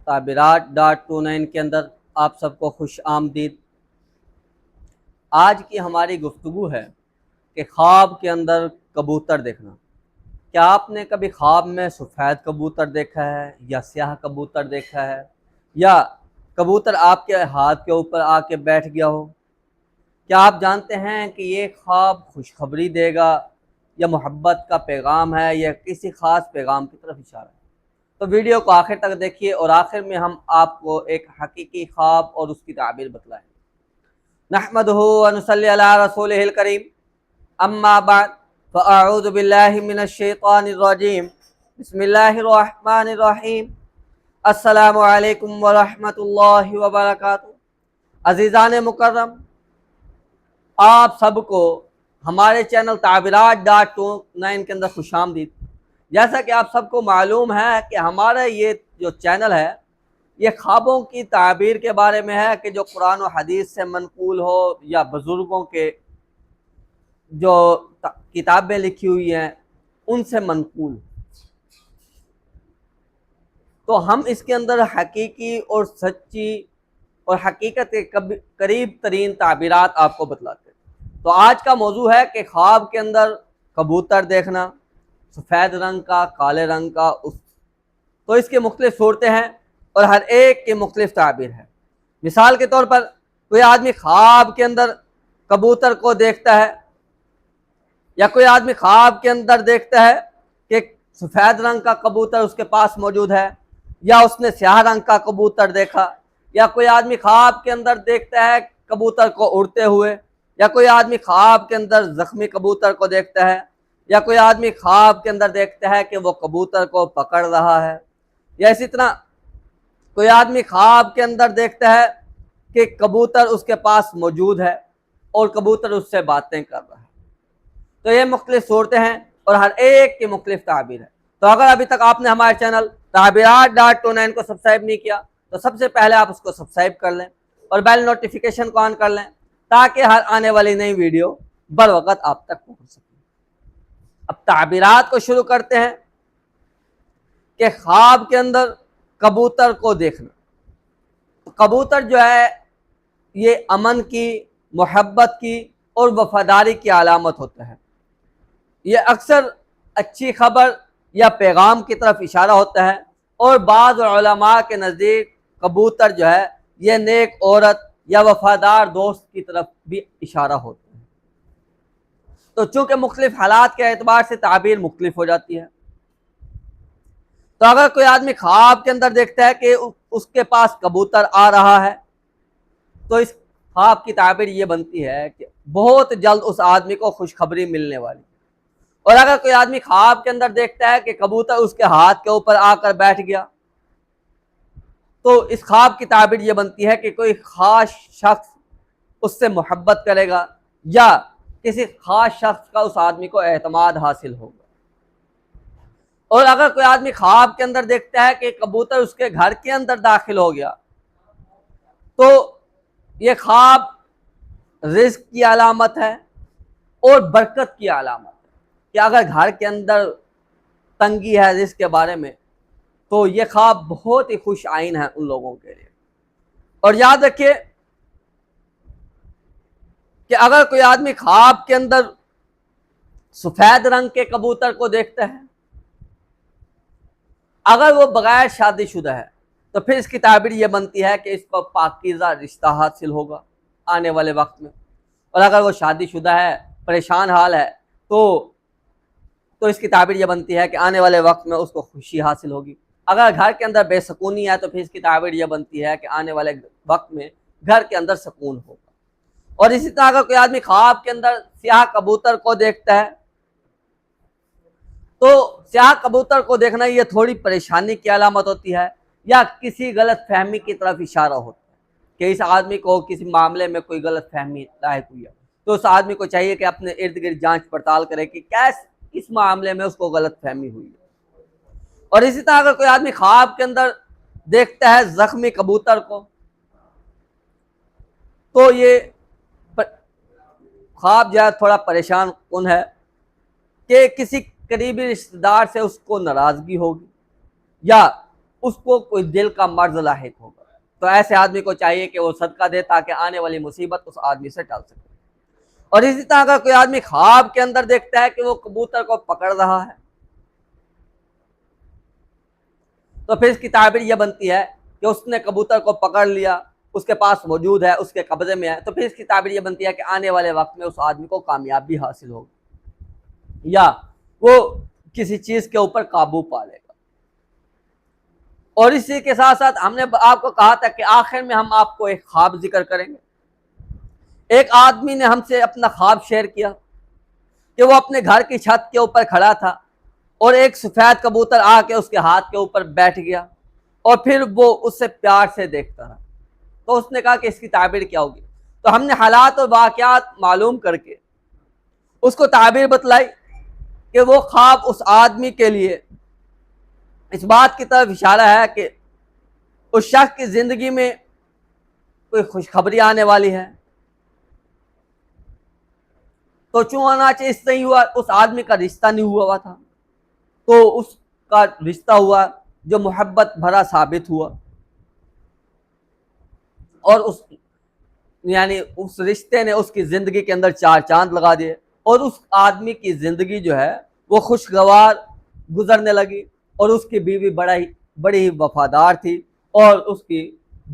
تعبیرات.29 کے اندر آپ سب کو خوش آمدید۔ آج کی ہماری گفتگو ہے کہ خواب کے اندر کبوتر دیکھنا۔ کیا آپ نے کبھی خواب میں سفید کبوتر دیکھا ہے یا سیاہ کبوتر دیکھا ہے، یا کبوتر آپ کے ہاتھ کے اوپر آ کے بیٹھ گیا ہو؟ کیا آپ جانتے ہیں کہ یہ خواب خوشخبری دے گا یا محبت کا پیغام ہے یا کسی خاص پیغام کی طرف اشارہ ہے؟ تو ویڈیو کو آخر تک دیکھیے اور آخر میں ہم آپ کو ایک حقیقی خواب اور اس کی تعبیر بتلائیں۔ نحمدہ ونصلی علی رسولہ الکریم، اما بعد فاعوذ باللہ من الشیطان الرجیم، بسم اللہ الرحمن الرحیم۔ السلام علیکم ورحمۃ اللہ وبرکاتہ۔ عزیزان مکرم، آپ سب کو ہمارے چینل تعبیرات.29 کے اندر خوش آمدید۔ جیسا کہ آپ سب کو معلوم ہے کہ ہمارا یہ جو چینل ہے یہ خوابوں کی تعبیر کے بارے میں ہے کہ جو قرآن و حدیث سے منقول ہو یا بزرگوں کے جو کتابیں لکھی ہوئی ہیں ان سے منقول۔ تو ہم اس کے اندر حقیقی اور سچی اور حقیقت کے قریب ترین تعبیرات آپ کو بتلاتے ہیں۔ تو آج کا موضوع ہے کہ خواب کے اندر کبوتر دیکھنا، سفید رنگ کا، کالے رنگ کا، تو اس کے مختلف صورتیں ہیں اور ہر ایک کی مختلف تعبیر ہے۔ مثال کے طور پر کوئی آدمی خواب کے اندر کبوتر کو دیکھتا ہے، یا کوئی آدمی خواب کے اندر دیکھتا ہے کہ سفید رنگ کا کبوتر اس کے پاس موجود ہے، یا اس نے سیاہ رنگ کا کبوتر دیکھا، یا کوئی آدمی خواب کے اندر دیکھتا ہے کبوتر کو اڑتے ہوئے، یا کوئی آدمی خواب کے اندر زخمی کبوتر کو دیکھتا ہے، یا کوئی آدمی خواب کے اندر دیکھتا ہے کہ وہ کبوتر کو پکڑ رہا ہے، یا اسی طرح کوئی آدمی خواب کے اندر دیکھتا ہے کہ کبوتر اس کے پاس موجود ہے اور کبوتر اس سے باتیں کر رہا ہے۔ تو یہ مختلف صورتیں ہیں اور ہر ایک کی مختلف تعبیر ہے۔ تو اگر ابھی تک آپ نے ہمارے چینل تعبیرات.29 کو سبسکرائب نہیں کیا تو سب سے پہلے آپ اس کو سبسکرائب کر لیں اور بیل نوٹیفیکیشن کو آن کر لیں تاکہ ہر آنے والی نئی ویڈیو بر وقت آپ تک پہنچ سکے۔ اب تعبیرات کو شروع کرتے ہیں کہ خواب کے اندر کبوتر کو دیکھنا۔ کبوتر جو ہے یہ امن کی، محبت کی اور وفاداری کی علامت ہوتا ہے۔ یہ اکثر اچھی خبر یا پیغام کی طرف اشارہ ہوتا ہے، اور بعض علماء کے نزدیک کبوتر جو ہے یہ نیک عورت یا وفادار دوست کی طرف بھی اشارہ ہوتا ہے۔ تو چونکہ مختلف حالات کے اعتبار سے تعبیر مختلف ہو جاتی ہے، تو اگر کوئی آدمی خواب کے اندر دیکھتا ہے کہ اس کے پاس کبوتر آ رہا ہے تو اس خواب کی تعبیر یہ بنتی ہے کہ بہت جلد اس آدمی کو خوشخبری ملنے والی۔ اور اگر کوئی آدمی خواب کے اندر دیکھتا ہے کہ کبوتر اس کے ہاتھ کے اوپر آ کر بیٹھ گیا تو اس خواب کی تعبیر یہ بنتی ہے کہ کوئی خاص شخص اس سے محبت کرے گا یا کسی خاص شخص کا اس آدمی کو اعتماد حاصل ہوگا۔ اور اگر کوئی آدمی خواب کے اندر دیکھتا ہے کہ کبوتر اس کے گھر کے اندر داخل ہو گیا تو یہ خواب رزق کی علامت ہے اور برکت کی علامت ہے، کہ اگر گھر کے اندر تنگی ہے رزق کے بارے میں تو یہ خواب بہت ہی خوش آئین ہے ان لوگوں کے لیے۔ اور یاد رکھیے کہ اگر کوئی آدمی خواب کے اندر سفید رنگ کے کبوتر کو دیکھتا ہے، اگر وہ بغیر شادی شدہ ہے تو پھر اس کی تعبیر یہ بنتی ہے کہ اس کو پاکیزہ رشتہ حاصل ہوگا آنے والے وقت میں، اور اگر وہ شادی شدہ ہے، پریشان حال ہے، تو اس کی تعبیر یہ بنتی ہے کہ آنے والے وقت میں اس کو خوشی حاصل ہوگی۔ اگر گھر کے اندر بے سکونی ہے تو پھر اس کی تعبیر یہ بنتی ہے کہ آنے والے وقت میں گھر کے اندر سکون ہوگا۔ اور اسی طرح اگر کوئی آدمی خواب کے اندر سیاہ کبوتر کو دیکھتا ہے تو سیاہ کبوتر کو دیکھنا یہ تھوڑی پریشانی کی علامت ہوتی ہے یا کسی غلط فہمی کی طرف اشارہ ہوتا ہے کہ اس آدمی کو کسی معاملے میں کوئی غلط فہمی لاحق ہوئی ہے، تو اس آدمی کو چاہیے کہ اپنے ارد گرد جانچ پڑتال کرے کہ کس معاملے میں اس کو غلط فہمی ہوئی ہے۔ اور اسی طرح اگر کوئی آدمی خواب کے اندر دیکھتا ہے زخمی کبوتر کو تو یہ خواب جو ہے تھوڑا پریشان کن ہے کہ کسی قریبی رشتہ دار سے اس کو ناراضگی ہوگی، یا اس کو کوئی دل کا مرض لاحق ہوگا۔ تو ایسے آدمی کو چاہیے کہ وہ صدقہ دے تاکہ آنے والی مصیبت اس آدمی سے ٹال سکے۔ اور اسی طرح اگر کوئی آدمی خواب کے اندر دیکھتا ہے کہ وہ کبوتر کو پکڑ رہا ہے، تو پھر اس کی تعبیر یہ بنتی ہے کہ اس نے کبوتر کو پکڑ لیا، اس کے پاس موجود ہے، اس کے قبضے میں ہے، تو پھر اس کی تعبیر یہ بنتی ہے کہ آنے والے وقت میں اس آدمی کو کامیابی حاصل ہوگی یا وہ کسی چیز کے اوپر قابو پا لے گا۔ اور اسی کے ساتھ ساتھ ہم نے آپ کو کہا تھا کہ آخر میں ہم آپ کو ایک خواب ذکر کریں گے۔ ایک آدمی نے ہم سے اپنا خواب شیئر کیا کہ وہ اپنے گھر کی چھت کے اوپر کھڑا تھا اور ایک سفید کبوتر آ کے اس کے ہاتھ کے اوپر بیٹھ گیا اور پھر وہ اس سے پیار سے دیکھتا رہا۔ تو اس نے کہا کہ اس کی تعبیر کیا ہوگی؟ تو ہم نے حالات اور واقعات معلوم کر کے اس کو تعبیر بتلائی کہ وہ خواب اس آدمی کے لیے اس بات کی طرف اشارہ ہے کہ اس شخص کی زندگی میں کوئی خوشخبری آنے والی ہے۔ تو چونانچہ اس نہیں ہوا، اس آدمی کا رشتہ نہیں ہوا تھا، تو اس کا رشتہ ہوا جو محبت بھرا ثابت ہوا، اور اس رشتے نے اس کی زندگی کے اندر چار چاند لگا دیے، اور اس آدمی کی زندگی جو ہے وہ خوشگوار گزرنے لگی، اور اس کی بیوی بڑی ہی وفادار تھی اور اس کی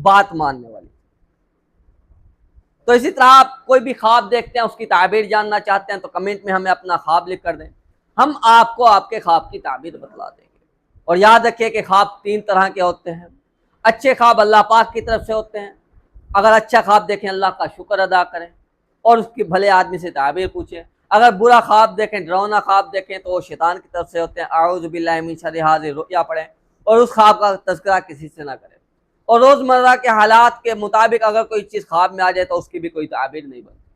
بات ماننے والی۔ تو اسی طرح آپ کوئی بھی خواب دیکھتے ہیں، اس کی تعبیر جاننا چاہتے ہیں تو کمنٹ میں ہمیں اپنا خواب لکھ کر دیں، ہم آپ کو آپ کے خواب کی تعبیر بتلا دیں گے۔ اور یاد رکھیے کہ خواب تین طرح کے ہوتے ہیں۔ اچھے خواب اللہ پاک کی طرف سے ہوتے ہیں، اگر اچھا خواب دیکھیں اللہ کا شکر ادا کریں اور اس کی بھلے آدمی سے تعبیر پوچھیں۔ اگر برا خواب دیکھیں، ڈراؤنا خواب دیکھیں تو وہ شیطان کی طرف سے ہوتے ہیں، اعوذ باللہ من شر ھذہ الرؤیا پڑھیں اور اس خواب کا تذکرہ کسی سے نہ کریں۔ اور روزمرہ کے حالات کے مطابق اگر کوئی چیز خواب میں آ جائے تو اس کی بھی کوئی تعبیر نہیں بنتی۔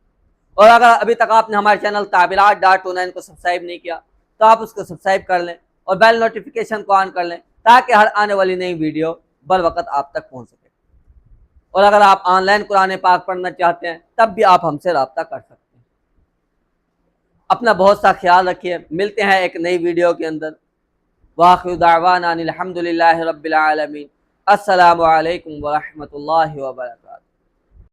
اور اگر ابھی تک آپ نے ہمارے چینل تعبیرات.online کو سبسکرائب نہیں کیا تو آپ اس کو سبسکرائب کر لیں اور بیل نوٹیفیکیشن کو آن کر لیں تاکہ ہر آنے والی نئی ویڈیو بر وقت آپ تک پہنچ سکے۔ اور اگر آپ آن لائن قرآن پاک پڑھنا چاہتے ہیں تب بھی آپ ہم سے رابطہ کر سکتے ہیں۔ اپنا بہت سا خیال رکھیے، ملتے ہیں ایک نئی ویڈیو کے اندر۔ وآخر دعوانا الحمد للہ رب العالمین۔ السلام علیکم ورحمۃ اللہ وبرکاتہ۔